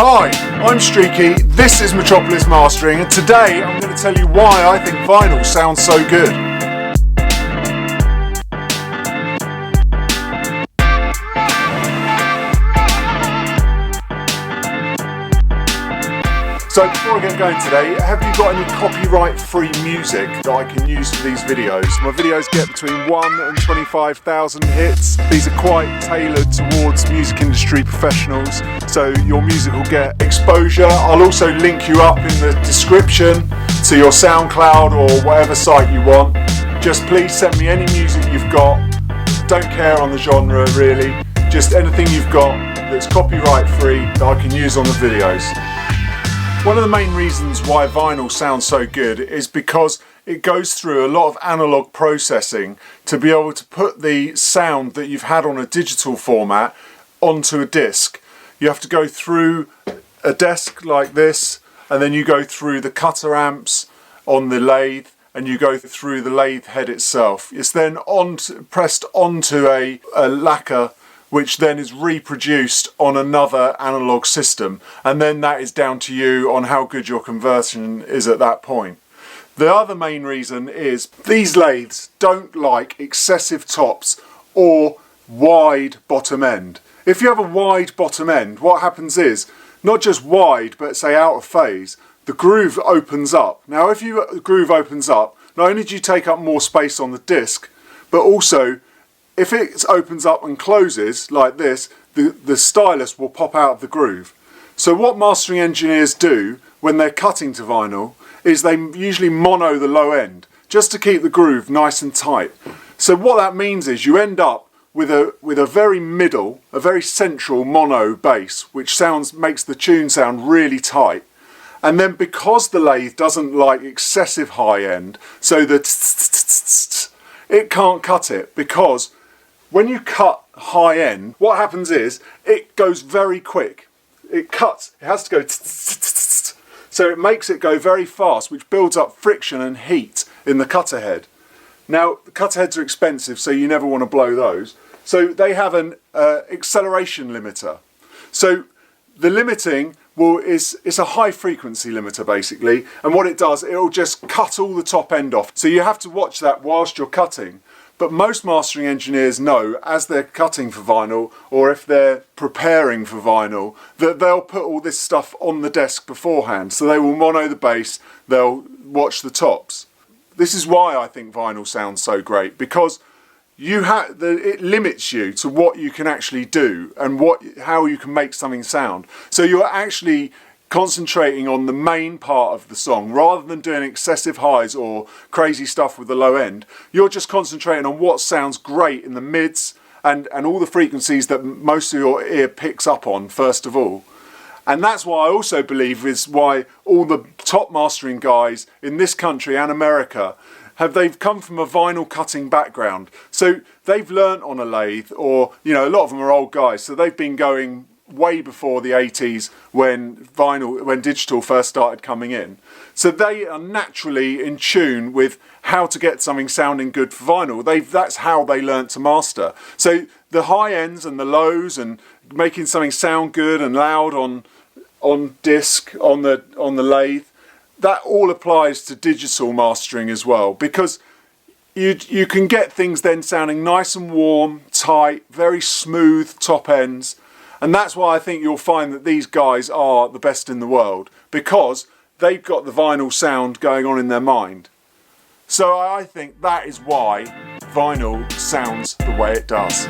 Hi, I'm Streaky, this is Metropolis Mastering, and today I'm going to tell you why I think vinyl sounds so good. So before I get going today, have you got any copyright-free music that I can use for these videos? My videos get between 1 and 25,000 hits. These are quite tailored towards music industry professionals, so your music will get exposure. I'll also link you up in the description to your SoundCloud or whatever site you want. Just please send me any music you've got. Don't care on the genre really, just anything you've got that's copyright-free that I can use on the videos. One of the main reasons why vinyl sounds so good is because it goes through a lot of analog processing to be able to put the sound that you've had on a digital format onto a disc. You have to go through a desk like this, and then you go through the cutter amps on the lathe, and you go through the lathe head itself. It's then pressed onto a lacquer, which then is reproduced on another analog system, and then that is down to you on how good your conversion is at that point. The other main reason is these lathes don't like excessive tops or wide bottom end. If you have a wide bottom end, what happens is, not just wide but say out of phase, the groove opens up. Now if the groove opens up, not only do you take up more space on the disc, but also if it opens up and closes like this, the stylus will pop out of the groove. So what mastering engineers do when they're cutting to vinyl is they usually mono the low end, just to keep the groove nice and tight. So what that means is you end up with a very middle, a very central mono bass, which makes the tune sound really tight. And then because the lathe doesn't like excessive high end, so it can't cut it, because when you cut high end, what happens is it goes very quick. It cuts, it has to go so it makes it go very fast, which builds up friction and heat in the cutter head. Now, the cutter heads are expensive, so you never want to blow those. So they have an acceleration limiter. So the limiting it's a high frequency limiter basically, and what it does, it'll just cut all the top end off. So you have to watch that whilst you're cutting. But most mastering engineers know, as they're cutting for vinyl, or if they're preparing for vinyl, that they'll put all this stuff on the desk beforehand. So they will mono the bass, they'll watch the tops. This is why I think vinyl sounds so great, because it limits you to what you can actually do and how you can make something sound. So you're actually concentrating on the main part of the song rather than doing excessive highs or crazy stuff with the low end. You're just concentrating on what sounds great in the mids and all the frequencies that most of your ear picks up on first of all. And that's why I also believe is why all the top mastering guys in this country and America they've come from a vinyl cutting background. So they've learnt on a lathe, or a lot of them are old guys, so they've been going way before the 80s when digital first started coming in. So they are naturally in tune with how to get something sounding good for vinyl. That's how they learnt to master. So the high ends and the lows and making something sound good and loud on disc, on the lathe, that all applies to digital mastering as well, because you can get things then sounding nice and warm, tight, very smooth top ends. And that's why I think you'll find that these guys are the best in the world, because they've got the vinyl sound going on in their mind. So I think that is why vinyl sounds the way it does.